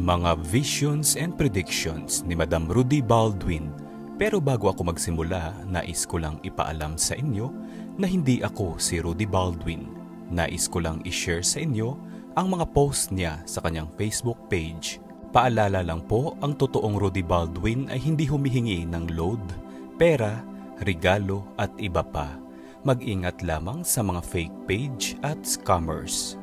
Mga visions and predictions ni Madam Rudy Baldwin. Pero bago ako magsimula, nais ko lang ipaalam sa inyo na hindi ako si Rudy Baldwin. Nais ko lang i-share sa inyo ang mga post niya sa kanyang Facebook page. Paalala lang po, ang totoong Rudy Baldwin ay hindi humihingi ng load, pera, regalo at iba pa. Mag-ingat lamang sa mga fake page at scammers.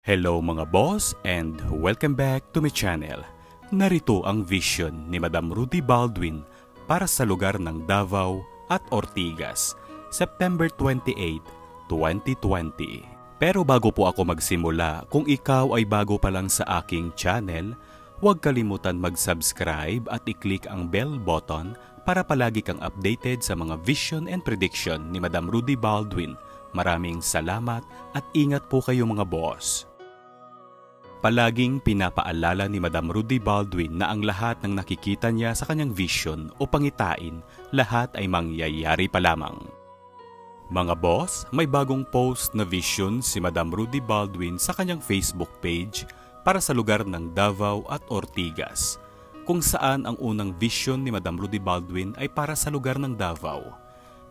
Hello mga boss and welcome back to my channel. Narito ang vision ni Madam Rudy Baldwin para sa lugar ng Davao at Ortigas, September 28, 2020. Pero bago po ako magsimula, kung ikaw ay bago pa lang sa aking channel, huwag kalimutan mag-subscribe at i-click ang bell button para palagi kang updated sa mga vision and prediction ni Madam Rudy Baldwin. Maraming salamat at ingat po kayo mga boss. Palaging pinapaalala ni Madam Rudy Baldwin na ang lahat ng nakikita niya sa kanyang vision o pangitain, lahat ay mangyayari pa lamang. Mga boss, may bagong post na vision si Madam Rudy Baldwin sa kanyang Facebook page para sa lugar ng Davao at Ortigas, kung saan ang unang vision ni Madam Rudy Baldwin ay para sa lugar ng Davao.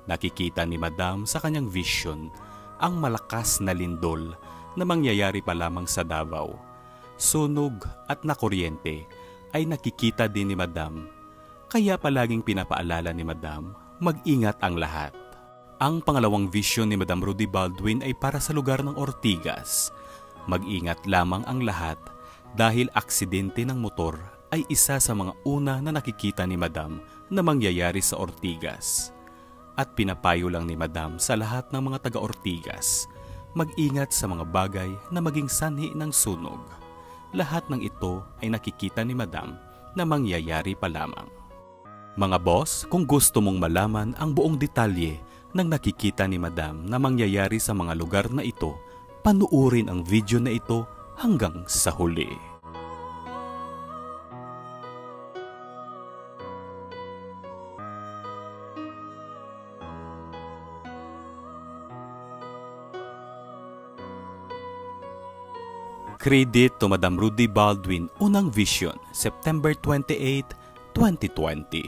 Nakikita ni Madam sa kanyang vision ang malakas na lindol na mangyayari pa lamang sa Davao. Sunog at nakuryente ay nakikita din ni Madam, kaya palaging pinapaalala ni Madam, mag-ingat ang lahat. Ang pangalawang vision ni Madam Rudy Baldwin ay para sa lugar ng Ortigas. Mag-ingat lamang ang lahat dahil aksidente ng motor ay isa sa mga una na nakikita ni Madam na mangyayari sa Ortigas. At pinapayo lang ni Madam sa lahat ng mga taga-Ortigas, mag-ingat sa mga bagay na maging sanhi ng sunog. Lahat ng ito ay nakikita ni Madam na mangyayari pa lamang. Mga boss, kung gusto mong malaman ang buong detalye ng nakikita ni Madam na mangyayari sa mga lugar na ito, panuorin ang video na ito hanggang sa huli. Credit to Madam Rudy Baldwin, unang vision, September 28, 2020.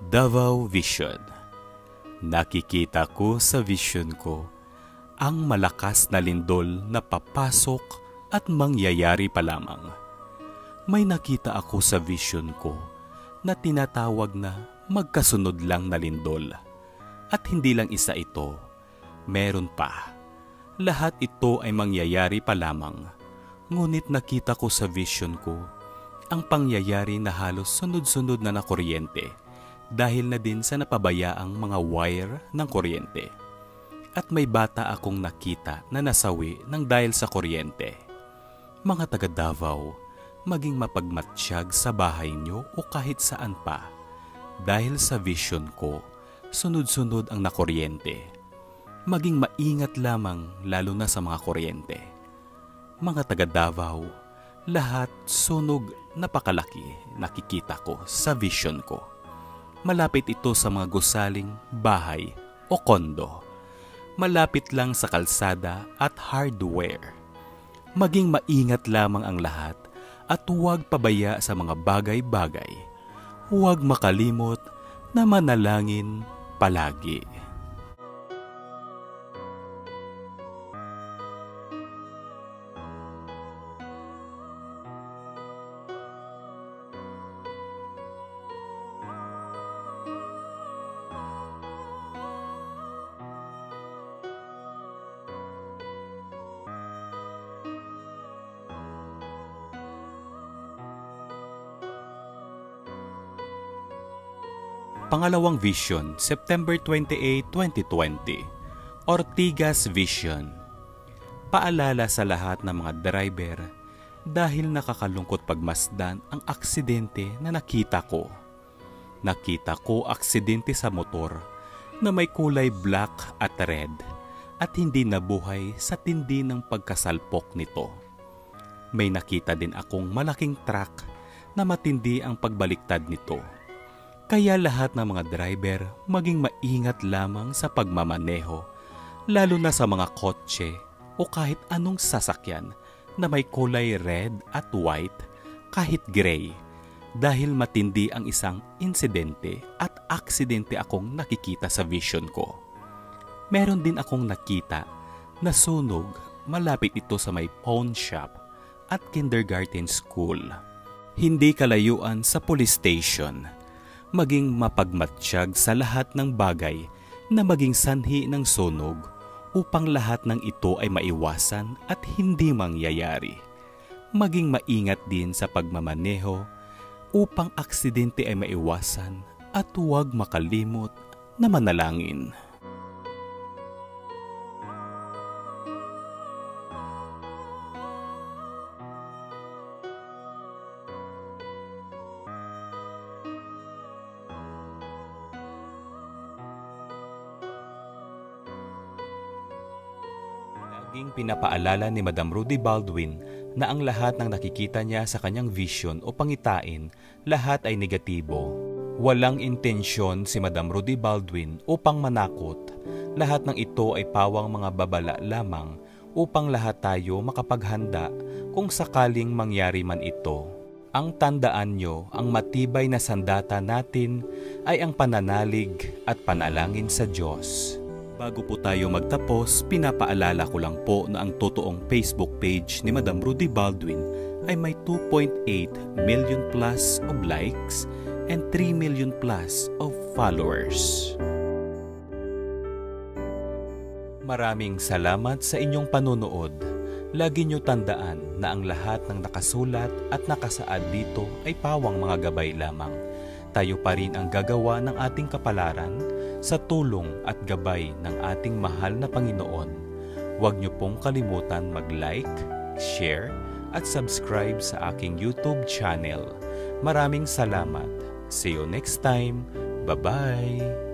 Davao Vision. Nakikita ko sa vision ko ang malakas na lindol na papasok at mangyayari pa lamang. May nakita ako sa vision ko na tinatawag na magkasunod lang na lindol. At hindi lang isa ito, meron pa. Lahat ito ay mangyayari pa lamang. Ngunit nakita ko sa vision ko ang pangyayari na halos sunod-sunod na kuryente dahil na din sa napabayaang mga wire ng kuryente. At may bata akong nakita na nasawi ng dahil sa kuryente. Mga taga Davao, maging mapagmatsyag sa bahay nyo o kahit saan pa. Dahil sa vision ko, sunod-sunod ang nakuryente. Maging maingat lamang lalo na sa mga kuryente. Mga taga Davao, lahat sunog napakalaki nakikita ko sa vision ko. Malapit ito sa mga gusaling bahay o kondo. Malapit lang sa kalsada at hardware. Maging maingat lamang ang lahat at huwag pabaya sa mga bagay-bagay. Huwag makalimot na manalangin palagi. Pangalawang vision, September 28, 2020. Ortigas Vision. Paalala sa lahat ng mga driver dahil nakakalungkot pagmasdan ang aksidente na nakita ko. Nakita ko aksidente sa motor na may kulay black at red at hindi nabuhay sa tindi ng pagkasalpok nito. May nakita din akong malaking truck na matindi ang pagbaliktad nito. Kaya lahat ng mga driver maging maingat lamang sa pagmamaneho, lalo na sa mga kotse o kahit anong sasakyan na may kulay red at white, kahit gray, dahil matindi ang isang insidente at aksidente akong nakikita sa vision ko. Meron din akong nakita na sunog malapit ito sa may pawn shop at kindergarten school. Hindi kalayuan sa police station. Maging mapagmatsyag sa lahat ng bagay na maging sanhi ng sunog upang lahat ng ito ay maiwasan at hindi mangyayari. Maging maingat din sa pagmamaneho upang aksidente ay maiwasan at huwag makalimot na manalangin. Laging pinapaalala ni Madam Rudy Baldwin na ang lahat ng nakikita niya sa kanyang vision o pangitain, lahat ay negatibo. Walang intensyon si Madam Rudy Baldwin upang manakot. Lahat ng ito ay pawang mga babala lamang upang lahat tayo makapaghanda kung sakaling mangyari man ito. Ang tandaan nyo, ang matibay na sandata natin ay ang pananalig at panalangin sa Diyos. Bago po tayo magtapos, pinapaalala ko lang po na ang totoong Facebook page ni Madam Rudy Baldwin ay may 2.8 million plus of likes and 3 million plus of followers. Maraming salamat sa inyong panunood. Lagi nyo tandaan na ang lahat ng nakasulat at nakasaad dito ay pawang mga gabay lamang. Tayo pa rin ang gagawa ng ating kapalaran sa tulong at gabay ng ating mahal na Panginoon. Huwag niyo pong kalimutan mag-like, share, at subscribe sa aking YouTube channel. Maraming salamat. See you next time. Bye-bye!